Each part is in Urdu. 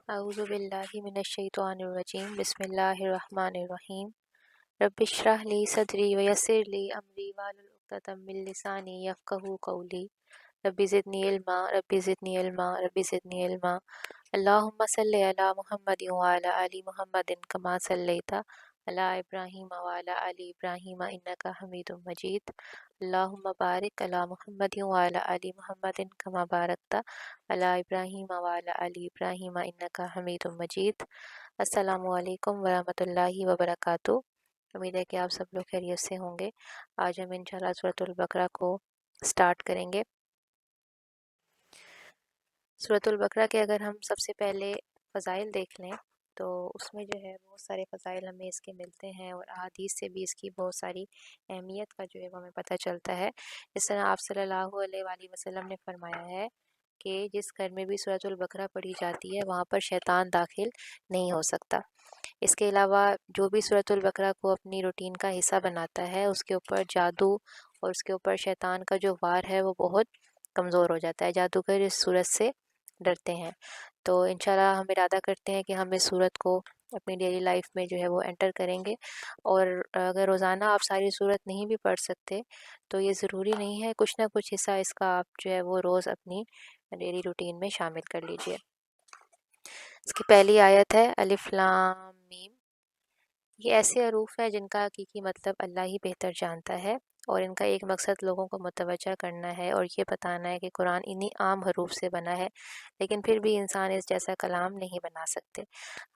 اعوذ باللہ من الشیطان الرجیم بسم اللہ الرحمن الرحیم رب اشرح لی صدری ویسر لی امری واحلل عقدۃ من لسانی یفقہوا قولی رب زدنی علما رب زدنی علما رب زدنی علما اللہم صلی علی محمد وعلی آل محمد کما صلیت علی ابراہیم وعلی آل ابراہیم انک حمید مجید اللہم بارک علی محمد وعلی آل محمد کما بارکت علی ابراہیم وعلی آل ابراہیم انک حمید مجید۔ السلام علیکم ورحمۃ اللہ وبرکاتہ۔ امید ہے کہ آپ سب لوگ خیریت سے ہوں گے۔ آج ہم انشاءاللہ سورۃ البقرہ کو سٹارٹ کریں گے۔ سورۃ البقرہ کے اگر ہم سب سے پہلے فضائل دیکھ لیں تو اس میں جو ہے بہت سارے فضائل ہمیں اس کے ملتے ہیں، اور احادیث سے بھی اس کی بہت ساری اہمیت کا جو ہے وہ ہمیں پتہ چلتا ہے۔ اس طرح آپ صلی اللہ علیہ وآلہ وسلم نے فرمایا ہے کہ جس گھر میں بھی سورۃ البقرہ پڑھی جاتی ہے وہاں پر شیطان داخل نہیں ہو سکتا۔ اس کے علاوہ جو بھی سورۃ البقرہ کو اپنی روٹین کا حصہ بناتا ہے اس کے اوپر جادو اور اس کے اوپر شیطان کا جو وار ہے وہ بہت کمزور ہو جاتا ہے۔ جادوگر اس سورت سے ڈرتے ہیں۔ تو انشاءاللہ ہم ارادہ کرتے ہیں کہ ہم اس سورت کو اپنی ڈیلی لائف میں جو ہے وہ انٹر کریں گے، اور اگر روزانہ آپ ساری سورت نہیں بھی پڑھ سکتے تو یہ ضروری نہیں ہے، کچھ نہ کچھ حصہ اس کا آپ جو ہے وہ روز اپنی ڈیلی روٹین میں شامل کر لیجئے۔ اس کی پہلی آیت ہے الف لام میم۔ یہ ایسے حروف ہیں جن کا حقیقی مطلب اللہ ہی بہتر جانتا ہے، اور ان کا ایک مقصد لوگوں کو متوجہ کرنا ہے اور یہ بتانا ہے کہ قرآن انہی عام حروف سے بنا ہے، لیکن پھر بھی انسان اس جیسا کلام نہیں بنا سکتے۔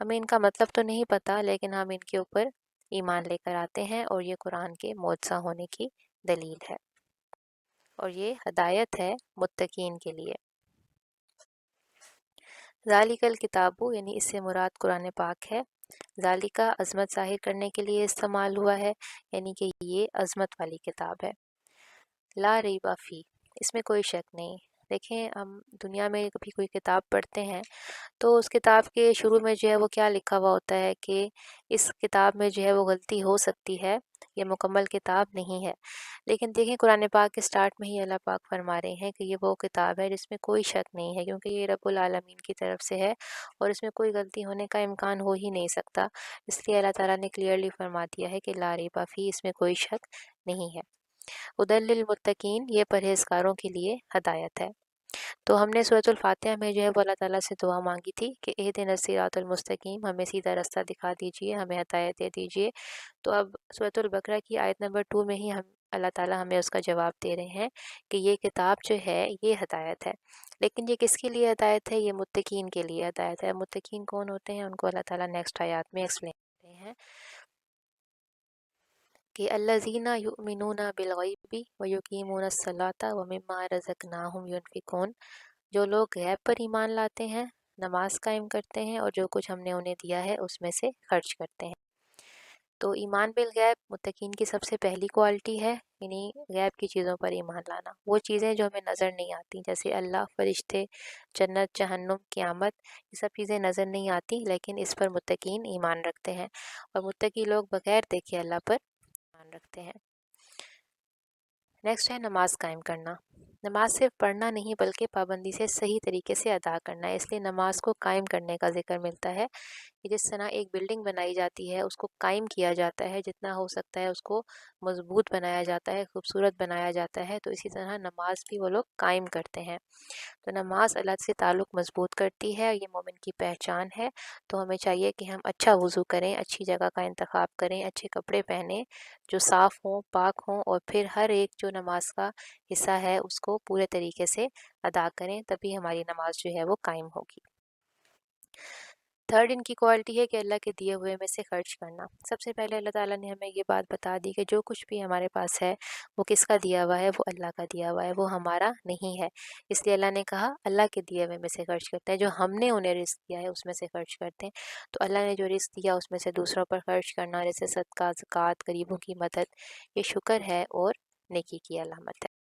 ہمیں ان کا مطلب تو نہیں پتہ، لیکن ہم ان کے اوپر ایمان لے کر آتے ہیں، اور یہ قرآن کے معجزہ ہونے کی دلیل ہے، اور یہ ہدایت ہے متقین کے لیے۔ ذالک الکتاب یعنی اس سے مراد قرآن پاک ہے۔ ذالکہ عظمت ظاہر کرنے کے لیے استعمال ہوا ہے، یعنی کہ یہ عظمت والی کتاب ہے۔ لا ریب فی، اس میں کوئی شک نہیں۔ دیکھیں ہم دنیا میں کبھی کوئی کتاب پڑھتے ہیں تو اس کتاب کے شروع میں جو ہے وہ کیا لکھا ہوا ہوتا ہے کہ اس کتاب میں جو ہے وہ غلطی ہو سکتی ہے، یہ مکمل کتاب نہیں ہے۔ لیکن دیکھیں قرآن پاک کے سٹارٹ میں ہی اللہ پاک فرما رہے ہیں کہ یہ وہ کتاب ہے جس میں کوئی شک نہیں ہے، کیونکہ یہ رب العالمین کی طرف سے ہے اور اس میں کوئی غلطی ہونے کا امکان ہو ہی نہیں سکتا۔ اس لیے اللہ تعالیٰ نے کلیئرلی فرما دیا ہے کہ لا ریب فی، اس میں کوئی شک نہیں ہے۔ ہدی للمتقین، یہ پرہیزگاروں کے لیے ہدایت ہے۔ تو ہم نے سورۃ الفاتحہ میں جو ہے وہ اللہ تعالیٰ سے دعا مانگی تھی کہ اہدنا الصراط المستقیم، ہمیں سیدھا رستہ دکھا دیجئے، ہمیں ہدایت دے دیجئے۔ تو اب سورۃ البقرہ کی آیت نمبر 2 میں ہی اللہ تعالیٰ ہمیں اس کا جواب دے رہے ہیں کہ یہ کتاب جو ہے یہ ہدایت ہے، لیکن یہ کس کے لیے ہدایت ہے؟ یہ متقین کے لیے ہدایت ہے۔ متقین کون ہوتے ہیں؟ ان کو اللہ تعالیٰ نیکسٹ آیات میں ایکسپلین کرتے ہیں کہ الذین یؤمنون بالغیب ویقیمون الصلاۃ ومما رزقناہم ینفقون، جو لوگ غیب پر ایمان لاتے ہیں، نماز قائم کرتے ہیں، اور جو کچھ ہم نے انہیں دیا ہے اس میں سے خرچ کرتے ہیں۔ تو ایمان بالغیب متقین کی سب سے پہلی کوالٹی ہے، یعنی غیب کی چیزوں پر ایمان لانا، وہ چیزیں جو ہمیں نظر نہیں آتی، جیسے اللہ، فرشتے، جنت، جہنم، قیامت، یہ سب چیزیں نظر نہیں آتی لیکن اس پر متقین ایمان رکھتے ہیں، اور متقی لوگ بغیر دیکھے اللہ پر ایمان رکھتے ہیں۔ نیکسٹ ہے نماز قائم کرنا۔ نماز صرف پڑھنا نہیں بلکہ پابندی سے صحیح طریقے سے ادا کرنا ہے، اس لیے نماز کو قائم کرنے کا ذکر ملتا ہے کہ جس طرح ایک بلڈنگ بنائی جاتی ہے اس کو قائم کیا جاتا ہے، جتنا ہو سکتا ہے اس کو مضبوط بنایا جاتا ہے، خوبصورت بنایا جاتا ہے، تو اسی طرح نماز بھی وہ لوگ قائم کرتے ہیں۔ تو نماز اللہ سے تعلق مضبوط کرتی ہے، یہ مومن کی پہچان ہے۔ تو ہمیں چاہیے کہ ہم اچھا وضو کریں، اچھی جگہ کا انتخاب کریں، اچھے کپڑے پہنیں جو صاف ہوں، پاک ہوں، اور پھر ہر ایک جو نماز کا حصہ ہے اس کو پورے طریقے سے ادا کریں، تبھی ہماری نماز جو ہے وہ قائم ہوگی۔ تھرڈ ان کی کوالٹی ہے کہ اللہ کے دیے ہوئے میں سے خرچ کرنا۔ سب سے پہلے اللہ تعالیٰ نے ہمیں یہ بات بتا دی کہ جو کچھ بھی ہمارے پاس ہے وہ کس کا دیا ہوا ہے؟ وہ اللہ کا دیا ہوا ہے، وہ ہمارا نہیں ہے۔ اس لیے اللہ نے کہا اللہ کے دیے ہوئے میں سے خرچ کرتے ہیں، جو ہم نے انہیں رزق دیا ہے اس میں سے خرچ کرتے ہیں۔ تو اللہ نے جو رزق دیا اس میں سے دوسروں پر خرچ کرنا، جیسے صدقہ، زکوٰۃ، غریبوں کی مدد، یہ شکر ہے اور نیکی کی علامت ہے۔